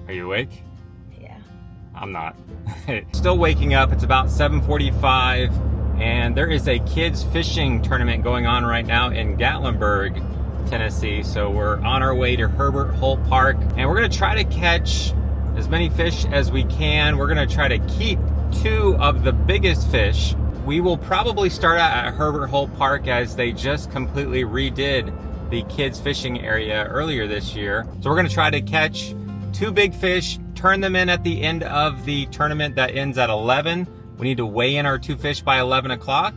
Are you awake? Yeah. I'm not. Still waking up. It's about 7:45 and there is a kids fishing tournament going on right now in Gatlinburg, Tennessee. So we're on our way to Herbert Holt Park and we're gonna try to catch as many fish as we can. We're gonna try to keep 2 of the biggest fish. We will probably start out at Herbert Holt Park as they just completely redid the kids fishing area earlier this year. So we're gonna try to catch 2 big fish, turn them in at the end of the tournament that ends at 11. We need to weigh in our 2 fish by 11 o'clock.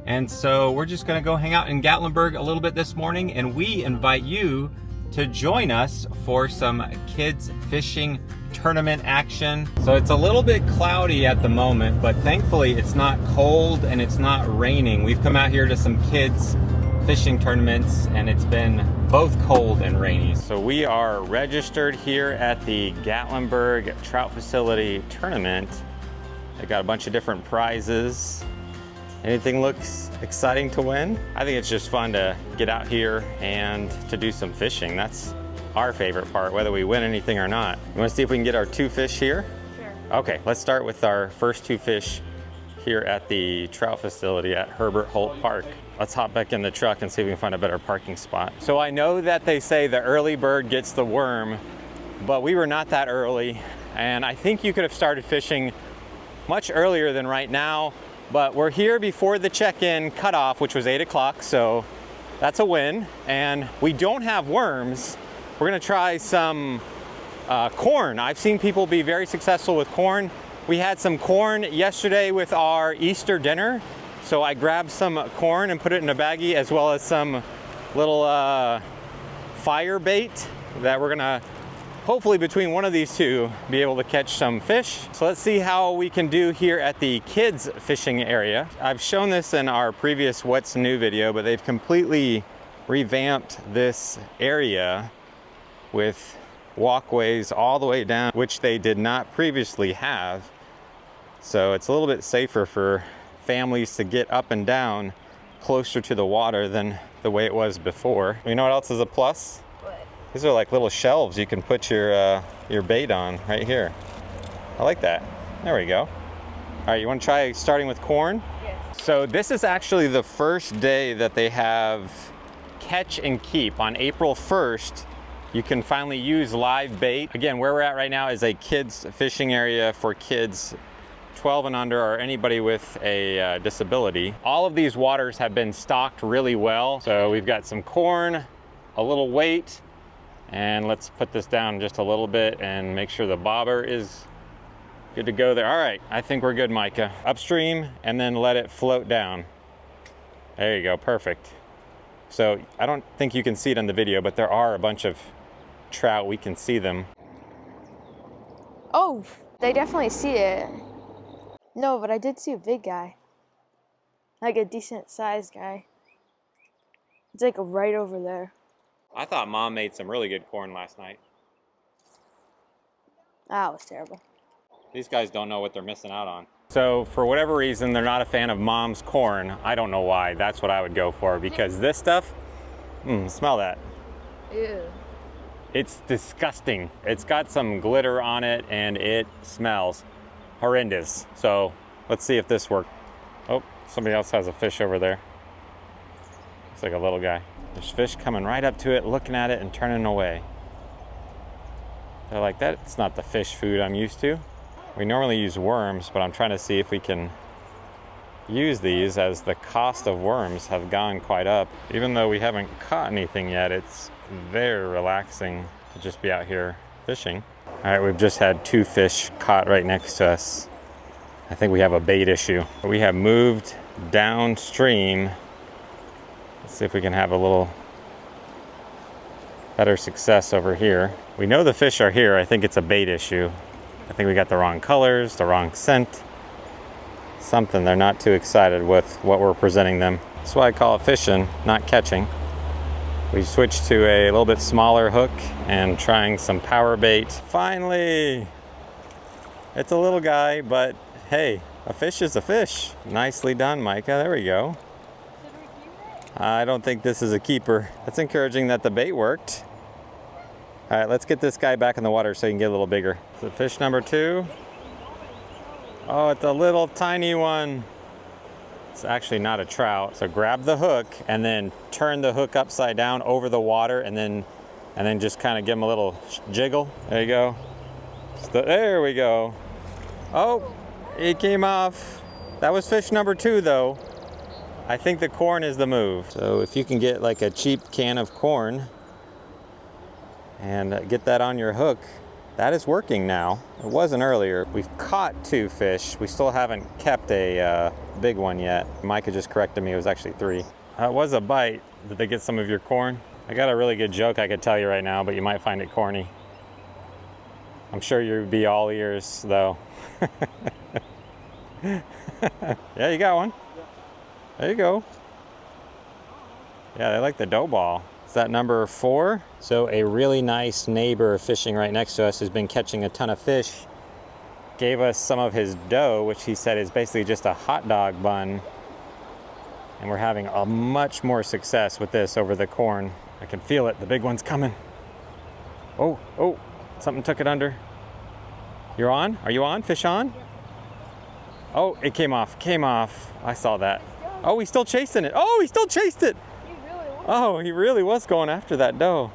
And so we're just gonna go hang out in Gatlinburg a little bit this morning, and we invite you to join us for some kids fishing tournament action. So it's a little bit cloudy at the moment, but thankfully it's not cold and it's not raining. We've come out here to some kids fishing tournaments and it's been both cold and rainy. So we are registered here at the Gatlinburg Trout Facility tournament. They got a bunch of different prizes. Anything looks exciting to win? I think it's just fun to get out here and to do some fishing. That's our favorite part, whether we win anything or not. You want to see if we can get our 2 fish here? Sure. Okay, let's start with our first 2 fish here at the trout facility at Herbert Holt Park. Let's hop back in the truck and see if we can find a better parking spot. So I know that they say the early bird gets the worm, but we were not that early. And I think you could have started fishing much earlier than right now, but we're here before the check-in cutoff, which was 8 o'clock, so that's a win. And we don't have worms. We're gonna try some corn. I've seen people be very successful with corn. We had some corn yesterday with our Easter dinner. So I grabbed some corn and put it in a baggie, as well as some little fire bait that we're gonna, hopefully between one of these 2, be able to catch some fish. So let's see how we can do here at the kids fishing area. I've shown this in our previous What's New video, but they've completely revamped this area with walkways all the way down, which they did not previously have. So it's a little bit safer for families to get up and down closer to the water than the way it was before. You know what else is a plus? What? These are like little shelves you can put your bait on right here. I like that. There we go. All right, you want to try starting with corn? Yes. So this is actually the first day that they have catch and keep. On April 1st, you can finally use live bait. Again, where we're at right now is a kids fishing area for kids 12 and under, or anybody with a disability. All of these waters have been stocked really well. So we've got some corn, a little weight, and let's put this down just a little bit and make sure the bobber is good to go there. All right, I think we're good, Micah. Upstream and then let it float down. There you go, perfect. So I don't think you can see it on the video, but there are a bunch of trout. We can see them. Oh, they definitely see it. No, but I did see a big guy. Like a decent sized guy. It's like right over there. I thought Mom made some really good corn last night. That was terrible. These guys don't know what they're missing out on. So for whatever reason, they're not a fan of Mom's corn. I don't know why. That's what I would go for, because this stuff, smell that. Ew. It's disgusting. It's got some glitter on it and it smells horrendous. So let's see if this works. Oh, somebody else has a fish over there. It's like a little guy. There's fish coming right up to it, looking at it and turning away. They're like, that's not the fish food I'm used to. We normally use worms, but I'm trying to see if we can use these, as the cost of worms have gone quite up. Even though we haven't caught anything yet, it's very relaxing to just be out here fishing. All right, we've just had 2 fish caught right next to us. I think we have a bait issue. We have moved downstream. Let's see if we can have a little better success over here. We know the fish are here. I think it's a bait issue. I think we got the wrong colors, the wrong scent. Something, they're not too excited with what we're presenting them. That's why I call it fishing, not catching. We switched to a little bit smaller hook and trying some power bait. Finally! It's a little guy, but hey, a fish is a fish. Nicely done, Micah. There we go. Should we keep it? I don't think this is a keeper. That's encouraging that the bait worked. All right, let's get this guy back in the water so he can get a little bigger. So fish number 2. Oh, it's a little tiny one. It's actually not a trout. So grab the hook and then turn the hook upside down over the water and then just kind of give him a little jiggle. There you go. There we go. Oh, it came off. That was fish number 2 though. I think the corn is the move. So if you can get like a cheap can of corn and get that on your hook, that is working now. It wasn't earlier. We've caught 2 fish. We still haven't kept a big one yet. Micah just corrected me, it was actually 3. It was a bite. Did they get some of your corn? I got a really good joke I could tell you right now, but you might find it corny. I'm sure you'd be all ears though. Yeah, you got one. There you go. Yeah, they like the dough ball. Is that number 4? So a really nice neighbor fishing right next to us has been catching a ton of fish. Gave us some of his dough, which he said is basically just a hot dog bun. And we're having a much more success with this over the corn. I can feel it, the big one's coming. Oh, oh, something took it under. You're on? Are you on? Fish on? Oh, it came off, I saw that. Oh, he's still chasing it. Oh, he still chased it. Oh, he really was going after that doe.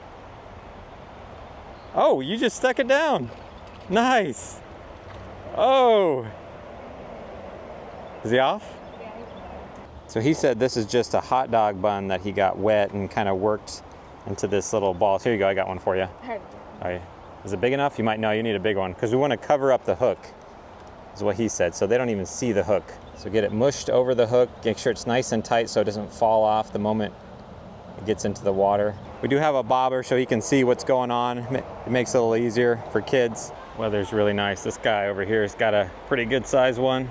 Oh, you just stuck it down. Nice. Oh. Is he off? Yeah. So he said this is just a hot dog bun that he got wet and kind of worked into this little ball. So here you go, I got one for you. Oh, yeah. Is it big enough? You might know you need a big one because we want to cover up the hook, is what he said, so they don't even see the hook. So get it mushed over the hook, make sure it's nice and tight so it doesn't fall off the moment it gets into the water. We do have a bobber so he can see what's going on. It makes it a little easier for kids. Weather's really nice. This guy over here has got a pretty good size one.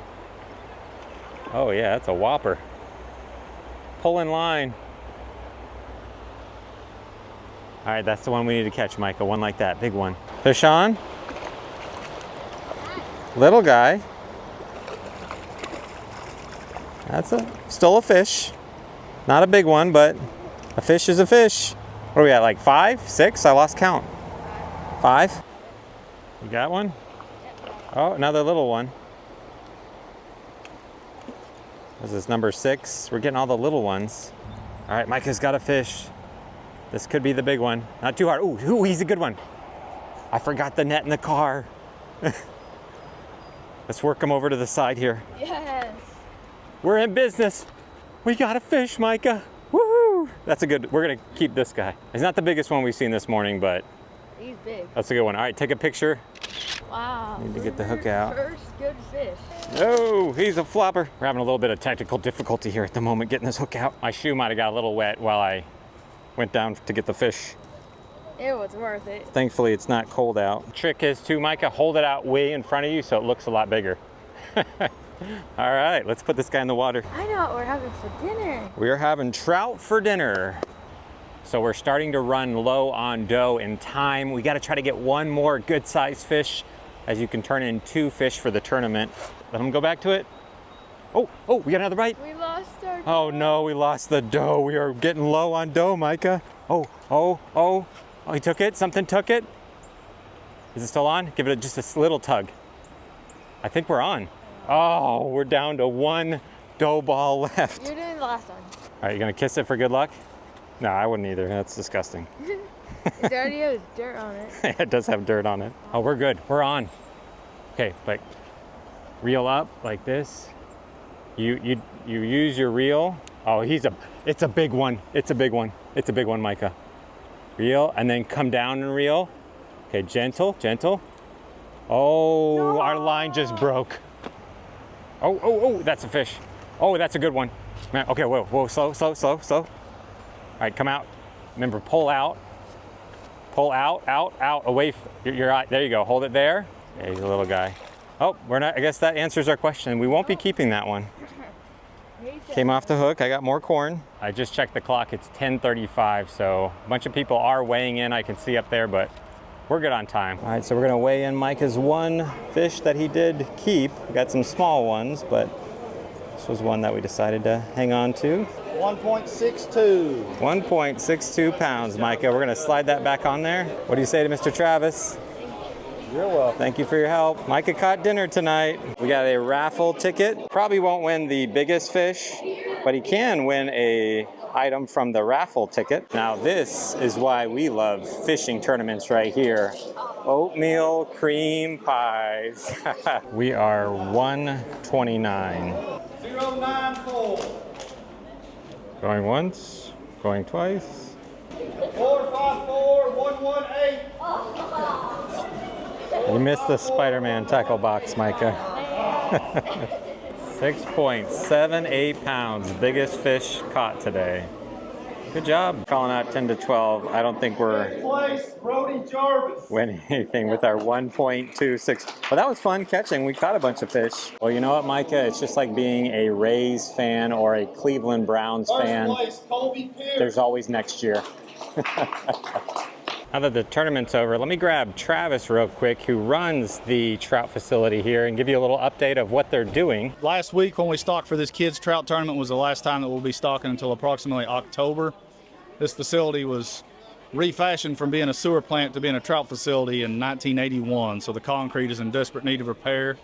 Oh yeah, that's a whopper. Pull in line. All right, that's the one we need to catch, Micah. One like that, big one. Fish on. Little guy. That's still a fish. Not a big one, but a fish is a fish. What are we at, like 5, 6? I lost count. 5? You got one? Oh, another little one. This is number 6. We're getting all the little ones. All right, Micah's got a fish. This could be the big one. Not too hard. Ooh, he's a good one. I forgot the net in the car. Let's work him over to the side here. Yes. We're in business. We got a fish, Micah. Woohoo! That's a good, we're gonna keep this guy. He's not the biggest one we've seen this morning, but he's big. That's a good one. All right, take a picture. Wow. Need to get the hook out. First good fish. Oh, he's a flopper. We're having a little bit of technical difficulty here at the moment getting this hook out. My shoe might have got a little wet while I went down to get the fish. It was worth it. Thankfully, it's not cold out. Trick is to, Micah, hold it out way in front of you so it looks a lot bigger. All right, let's put this guy in the water. I know what we're having for dinner. We are having trout for dinner. So we're starting to run low on dough and time. We got to try to get one more good sized fish, as you can turn in 2 fish for the tournament. Let them go back to it. Oh, we got another bite. We lost our dough. Oh no, we lost the dough. We are getting low on dough, Micah. Oh, he took it, something took it. Is it still on? Give it just a little tug. I think we're on. Oh, we're down to 1 dough ball left. You're doing the last one. All right, you gonna kiss it for good luck? No, I wouldn't either, that's disgusting. It already has dirt on it. It does have dirt on it. Oh, we're good, we're on. Okay, like reel up like this. You use your reel. Oh, it's a big one. It's a big one. It's a big one, Micah. Reel, and then come down and reel. Okay, gentle. Oh, no. Our line just broke. Oh, that's a fish. Oh, that's a good one. Man, okay, whoa, slow. All right, come out. Remember, pull out, out, away. You're out. There you go, hold it there. Yeah, he's a little guy. Oh, we're not, I guess that answers our question. We won't be keeping that one. Came off the hook, I got more corn. I just checked the clock, it's 10:35, so a bunch of people are weighing in, I can see up there, but we're good on time. All right, so we're gonna weigh in Micah's 1 fish that he did keep. We got some small ones, but this was one that we decided to hang on to. 1.62. 1.62 pounds, Micah. We're gonna slide that back on there. What do you say to Mr. Travis? You're welcome. Thank you for your help. Micah caught dinner tonight. We got a raffle ticket. Probably won't win the biggest fish, but he can win a item from the raffle ticket. Now this is why we love fishing tournaments right here. Oatmeal cream pies. We are 129. 094. Going once, going twice. 454 118. You missed the Spider-Man tackle box, Micah. 6.78 pounds, biggest fish caught today. Good job calling out 10 to 12. I don't think we're winning anything with our 1.26. Well, that was fun catching. We caught a bunch of fish. Well, you know what, Micah? It's just like being a Rays fan or a Cleveland Browns fan. There's always next year. Now that the tournament's over, let me grab Travis real quick, who runs the trout facility here, and give you a little update of what they're doing. Last week when we stocked for this kids trout tournament was the last time that we'll be stocking until approximately October. This facility was refashioned from being a sewer plant to being a trout facility in 1981, so the concrete is in desperate need of repair,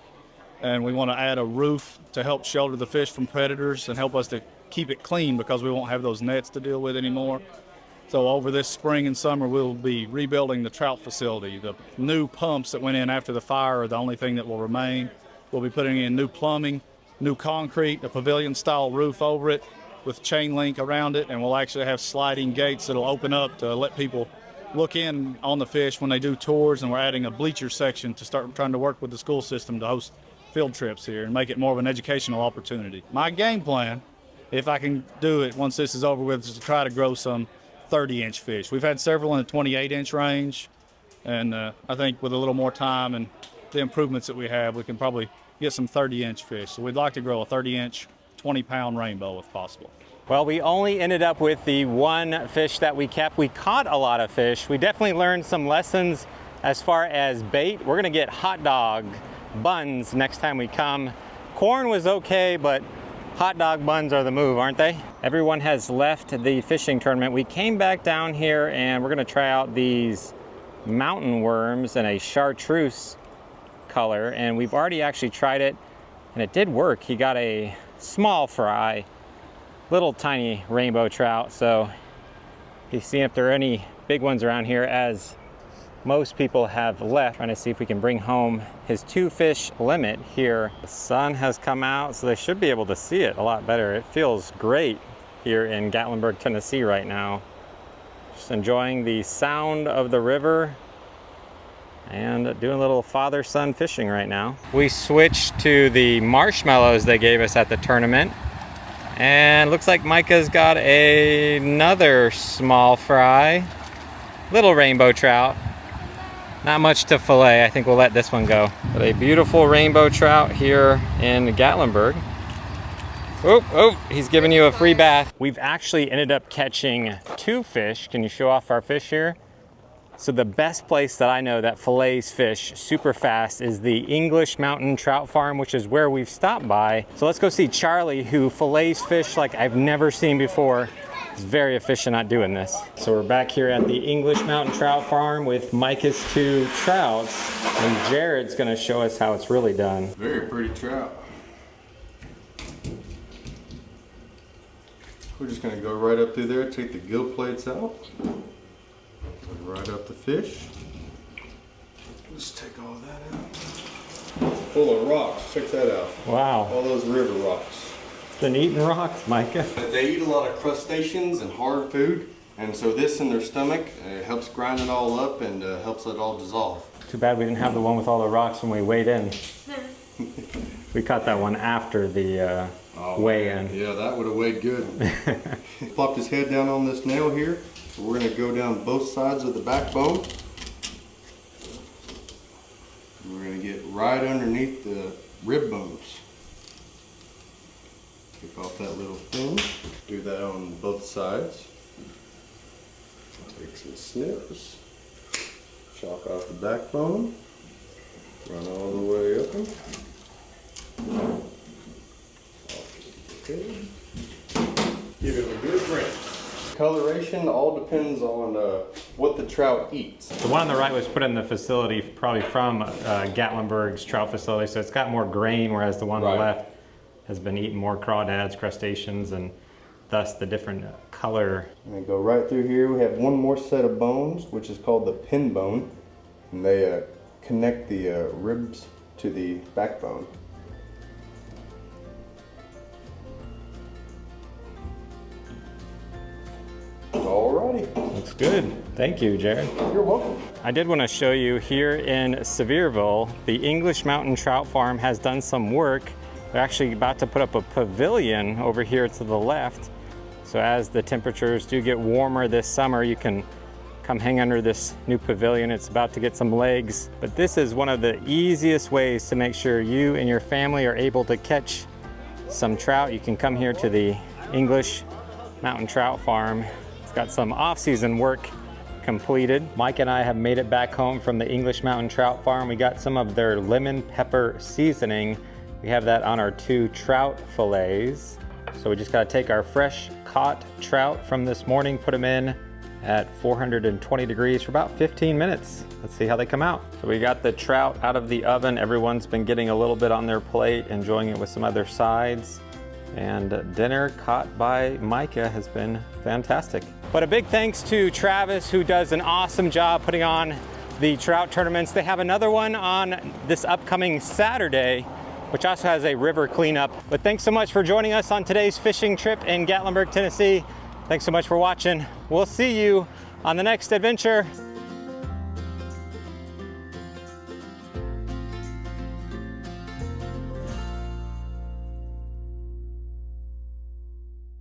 and we want to add a roof to help shelter the fish from predators and help us to keep it clean because we won't have those nets to deal with anymore. So over this spring and summer, we'll be rebuilding the trout facility. The new pumps that went in after the fire are the only thing that will remain. We'll be putting in new plumbing, new concrete, a pavilion-style roof over it with chain link around it, and we'll actually have sliding gates that'll open up to let people look in on the fish when they do tours, and we're adding a bleacher section to start trying to work with the school system to host field trips here and make it more of an educational opportunity. My game plan, if I can do it once this is over with, is to try to grow some 30-inch fish. We've had several in the 28-inch range, and I think with a little more time and the improvements that we have, we can probably get some 30-inch fish. So we'd like to grow a 30-inch, 20-pound rainbow if possible. Well, we only ended up with the one fish that we kept. We caught a lot of fish. We definitely learned some lessons as far as bait. We're gonna get hot dog buns next time we come. Corn was okay, but hot dog buns are the move, aren't they? Everyone has left the fishing tournament. We came back down here and we're gonna try out these mountain worms in a chartreuse color, and we've already actually tried it and it did work. He got a small fry, little tiny rainbow trout, so he's seeing if there are any big ones around here, as most people have left. Trying to see if we can bring home his 2 fish limit here. The sun has come out, so they should be able to see it a lot better. It feels great here in Gatlinburg, Tennessee right now. Just enjoying the sound of the river and doing a little father-son fishing right now. We switched to the marshmallows they gave us at the tournament, and looks like Micah's got another small fry, little rainbow trout. Not much to fillet. I think we'll let this one go. But a beautiful rainbow trout here in Gatlinburg. Oh, he's giving you a free bath. We've actually ended up catching 2 fish. Can you show off our fish here? So the best place that I know that fillets fish super fast is the English Mountain Trout Farm, which is where we've stopped by. So let's go see Charlie, who fillets fish like I've never seen before. He's very efficient at doing this. So we're back here at the English Mountain Trout Farm with Micah's 2 trouts, and Jared's gonna show us how it's really done. Very pretty trout. We're just gonna go right up through there, take the gill plates out, right up the fish. Just take all that out. Full of rocks, check that out. Wow. All those river rocks. Been eating rocks, Micah. They eat a lot of crustaceans and hard food, and so this in their stomach helps grind it all up and helps it all dissolve. Too bad we didn't have the one with all the rocks when we weighed in. We caught that one after the weigh-in. Yeah, that would have weighed good. Plopped his head down on this nail here. So we're going to go down both sides of the backbone. We're going to get right underneath the rib bones. Take off that little thing. Do that on both sides. Take some snips. Chalk off the backbone. Run all the way up. Off the head. Give it a coloration all depends on what the trout eats. The one on the right was put in the facility probably from Gatlinburg's trout facility, so it's got more grain, whereas the one on the left has been eating more crawdads, crustaceans, and thus the different color. And then go right through here. We have one more set of bones, which is called the pin bone, and they connect the ribs to the backbone. Alrighty. Looks good. Thank you, Jared. You're welcome. I did want to show you here in Sevierville, the English Mountain Trout Farm has done some work. They're actually about to put up a pavilion over here to the left. So as the temperatures do get warmer this summer, you can come hang under this new pavilion. It's about to get some legs, but this is one of the easiest ways to make sure you and your family are able to catch some trout. You can come here to the English Mountain Trout Farm. It's got some off-season work completed. Mike and I have made it back home from the English Mountain Trout Farm. We got some of their lemon pepper seasoning. We have that on our 2 trout fillets. So we just gotta take our fresh caught trout from this morning, put them in at 420 degrees for about 15 minutes. Let's see how they come out. So we got the trout out of the oven. Everyone's been getting a little bit on their plate, enjoying it with some other sides. And dinner caught by Micah has been fantastic. But a big thanks to Travis, who does an awesome job putting on the trout tournaments. They have another one on this upcoming Saturday, which also has a river cleanup. But thanks so much for joining us on today's fishing trip in Gatlinburg, Tennessee. Thanks so much for watching. We'll see you on the next adventure.